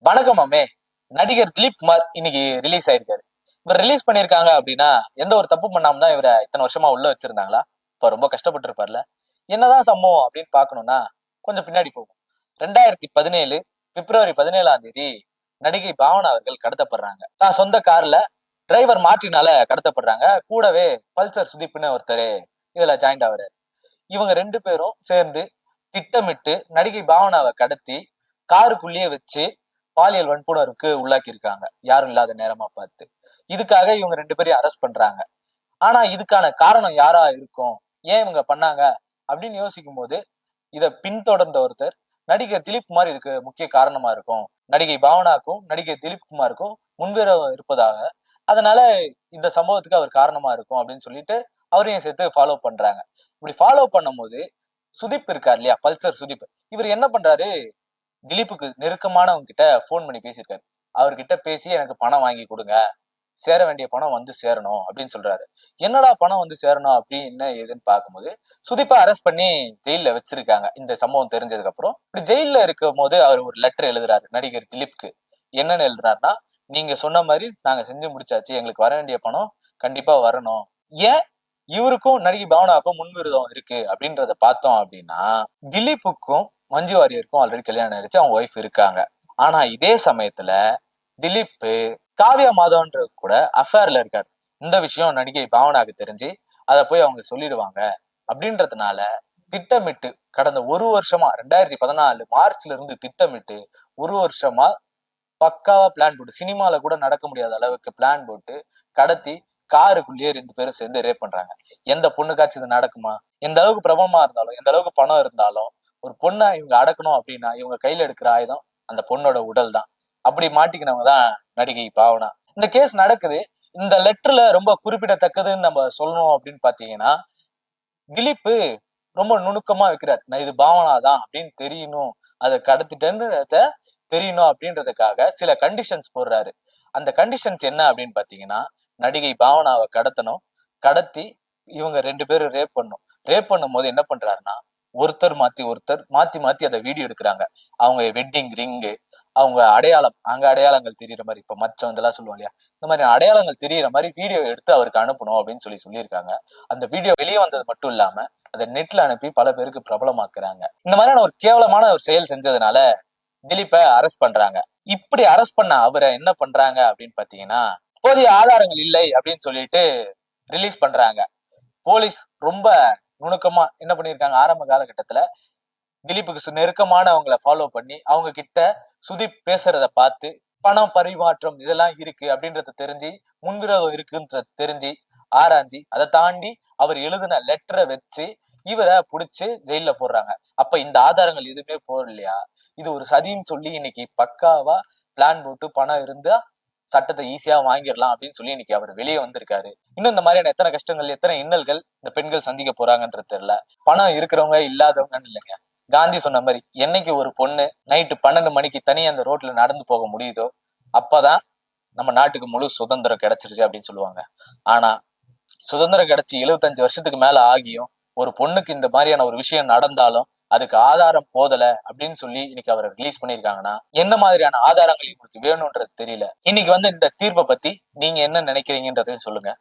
வணக்கம் அம்மே. நடிகர் திலீப் குமார் இன்னைக்கு ரிலீஸ் ஆயிருக்காரு. இவர் ரிலீஸ் பண்ணிருக்காங்க அப்படின்னா எந்த ஒரு தப்பு பண்ணாம தான் இவரை இத்தனை வருஷமா உள்ள வச்சிருந்தாங்களா? இப்ப ரொம்ப கஷ்டப்பட்டு இருப்பார்ல. என்னதான் சம்பவம் அப்படின்னு பாக்கணும்னா கொஞ்சம் பின்னாடி போகும். 2017 பிப்ரவரி 17 நடிகை பாவனா அவர்கள் கடத்தப்படுறாங்க. தான் சொந்த கார்ல டிரைவர் மார்ட்டினால கடத்தப்படுறாங்க. கூடவே பல்சர் சுதீப்னு ஒருத்தர் இதுல ஜாயிண்ட் ஆகுறாரு. இவங்க ரெண்டு பேரும் சேர்ந்து திட்டமிட்டு நடிகை பாவனாவை கடத்தி காருக்குள்ளேயே வச்சு பாலியல் வன்புணர்வுக்கு உள்ளாக்கி இருக்காங்க, யாரும் இல்லாத நேரமா பார்த்து. இதுக்காக இவங்க ரெண்டு பேரையும் அரெஸ்ட் பண்றாங்க. ஆனா இதுக்கான காரணம் யாரா இருக்கும், ஏன் இவங்க பண்ணாங்க அப்படின்னு யோசிக்கும் போது இதை பின்தொடர்ந்த ஒருத்தர் நடிகர் திலீப் குமார் இதுக்கு முக்கிய காரணமா இருக்கும், நடிகை பாவனாக்கும் நடிகர் திலீப் குமாருக்கும் முன்விரோதம் இருப்பதாக, அதனால இந்த சம்பவத்துக்கு அவர் காரணமா இருக்கும் அப்படின்னு சொல்லிட்டு அவரையும் சேர்த்து ஃபாலோ பண்றாங்க. இப்படி ஃபாலோ பண்ணும் போது சுதீப் இருக்கார் இல்லையா, பல்சர் சுதீப், இவர் என்ன பண்றாரு, திலீப்புக்கு நெருக்கமானவங்க கிட்ட போன் பண்ணி பேசியிருக்காரு. அவர்கிட்ட பேசி எனக்கு பணம் வாங்கி கொடுங்க, சேர வேண்டிய பணம் வந்து சேரணும் அப்படின்னு சொல்றாரு. என்னடா பணம் வந்து சேரணும் அப்படின்னு என்ன ஏதுன்னு பார்க்கும்போது சுதீப்பா அரெஸ்ட் பண்ணி ஜெயில வச்சிருக்காங்க. இந்த சம்பவம் தெரிஞ்சதுக்கு அப்புறம் இப்படி ஜெயில இருக்கும் போது அவர் ஒரு லெட்டர் எழுதுறாரு நடிகர் திலீப்க்கு. என்னன்னு எழுதுறாருன்னா, நீங்க சொன்ன மாதிரி நாங்க செஞ்சு முடிச்சாச்சு, எங்களுக்கு வர வேண்டிய பணம் கண்டிப்பா வரணும். ஏன் இவருக்கும் நடிகை பாவனாவுக்கும் முன்விரோதம் இருக்கு அப்படின்றத பார்த்தோம் அப்படின்னா, திலீப்புக்கும் மஞ்சு வாரியருக்கும் ஆல்ரெடி கல்யாணம் ஆயிடுச்சு, அவங்க ஒய்ஃப் இருக்காங்க. ஆனா இதே சமயத்துல திலீப் காவ்யா மாதவன்ற கூட அஃபேர்ல இருக்காரு. இந்த விஷயம் நடிகை பாவனாக்கு தெரிஞ்சு அதை போய் அவங்க சொல்லிடுவாங்க அப்படின்றதுனால திட்டமிட்டு கடந்த ஒரு வருஷமா 2014 மார்ச்ல இருந்து திட்டமிட்டு ஒரு வருஷமா பக்காவா பிளான் போட்டு, சினிமால கூட நடக்க முடியாத அளவுக்கு பிளான் போட்டு கடத்தி காருக்குள்ளேயே ரெண்டு பேரும் சேர்ந்து ரேப் பண்றாங்க. எந்த பொண்ணுக்காச்சும் இது நடக்குமா? எந்த அளவுக்கு பிரபலமா இருந்தாலும், எந்த அளவுக்கு பணம் இருந்தாலும், ஒரு பொண்ணை இவங்க அடக்கணும் அப்படின்னா இவங்க கையில எடுக்கிற ஆயுதம் அந்த பொண்ணோட உடல் தான். அப்படி மாட்டிக்கினவங்க தான் நடிகை பாவனா. இந்த கேஸ் நடக்குது. இந்த லெட்டர்ல ரொம்ப குறிப்பிடத்தக்கதுன்னு நம்ம சொல்லணும் அப்படின்னு பாத்தீங்கன்னா, திலீப் ரொம்ப நுணுக்கமா வைக்கிறார். நான் இது பாவனா தான் அப்படின்னு தெரியணும், அதை கடத்திட்டேன்னு தெரியணும் அப்படின்றதுக்காக சில கண்டிஷன்ஸ் போடுறாரு. அந்த கண்டிஷன்ஸ் என்ன அப்படின்னு பாத்தீங்கன்னா, நடிகை பாவனாவை கடத்தணும், கடத்தி இவங்க ரெண்டு பேரும் ரேப் பண்ணும். ரேப் பண்ணும் போது என்ன பண்றாருன்னா, ஒருத்தர் மாத்தி மாத்தி அதை வீடியோ எடுக்கிறாங்க. அவங்க வெட்டிங் ரிங்கு, அவங்க அடையாளம், அங்க அடையாளங்கள் தெரியுற மாதிரி, இப்ப மச்சம் இதெல்லாம் சொல்லுவோம் இல்லையா, இந்த மாதிரி அடையாளங்கள் தெரியுற மாதிரி வீடியோ எடுத்து அவருக்கு அனுப்பணும் அப்படின்னு சொல்லியிருக்காங்க. அந்த வீடியோ வெளியே வந்தது மட்டும் இல்லாம அதை நெட்ல அனுப்பி பல பேருக்கு பிரபலமாக்குறாங்க. இந்த மாதிரியான ஒரு கேவலமான ஒரு செயல் செஞ்சதுனால திலீப்பை அரெஸ்ட் பண்றாங்க. இப்படி அரெஸ்ட் பண்ண அவரை என்ன பண்றாங்க அப்படின்னு பாத்தீங்கன்னா, போதிய ஆதாரங்கள் இல்லை அப்படின்னு சொல்லிட்டு ரிலீஸ் பண்றாங்க. போலீஸ் ரொம்ப நுணுக்கமா என்ன பண்ணிருக்காங்க, ஆரம்ப காலகட்டத்துல திலீப்புக்கு நெருக்கமானவங்களை ஃபாலோ பண்ணி அவங்க கிட்ட சுதீப் பேசுறத பார்த்து பணம் பரிமாற்றம் இதெல்லாம் இருக்கு அப்படின்றத தெரிஞ்சு, முன்விரோதம் இருக்குன்றத தெரிஞ்சு ஆராய்ஞ்சி, அதை தாண்டி அவர் எழுதின லெட்டரை வச்சு இவரை புடிச்சு ஜெயில போடுறாங்க. அப்ப இந்த ஆதாரங்கள் எதுவுமே போடலையா, இது ஒரு சதின்னு சொல்லி இன்னைக்கு பக்காவா பிளான் போட்டு பணம் இருந்தா சட்டத்தை ஈஸியா வாங்கிடலாம் அப்படின்னு சொல்லி இன்னைக்கு அவர் வெளியே வந்திருக்காரு. இன்னும் இந்த மாதிரியான எத்தனை கஷ்டங்கள், எத்தனை இன்னல்கள் இந்த பெண்கள் சந்திக்க போறாங்கன்றது தெரியல. பணம் இருக்கிறவங்க இல்லாதவங்கன்னு இல்லைங்க. காந்தி சொன்ன மாதிரி, என்னைக்கு ஒரு பொண்ணு நைட்டு 12 மணிக்கு தனியா அந்த ரோட்ல நடந்து போக முடியுதோ அப்பதான் நம்ம நாட்டுக்கு முழு சுதந்திரம் கிடைச்சிருச்சு அப்படின்னு சொல்லுவாங்க. ஆனா சுதந்திரம் கிடைச்சி 75 வருஷத்துக்கு மேல ஆகியும் ஒரு பொண்ணுக்கு இந்த மாதிரியான ஒரு விஷயம் நடந்தாலும் அதுக்கு ஆதாரம் போதல அப்படின்னு சொல்லி இன்னைக்கு அவரை ரிலீஸ் பண்ணிருக்காங்கன்னா, என்ன மாதிரியான ஆதாரங்கள் இவங்களுக்கு வேணும்ன்றது தெரியல. இன்னைக்கு இந்த தீர்ப்பை பத்தி நீங்க என்ன நினைக்கிறீங்கன்றதையும் சொல்லுங்க.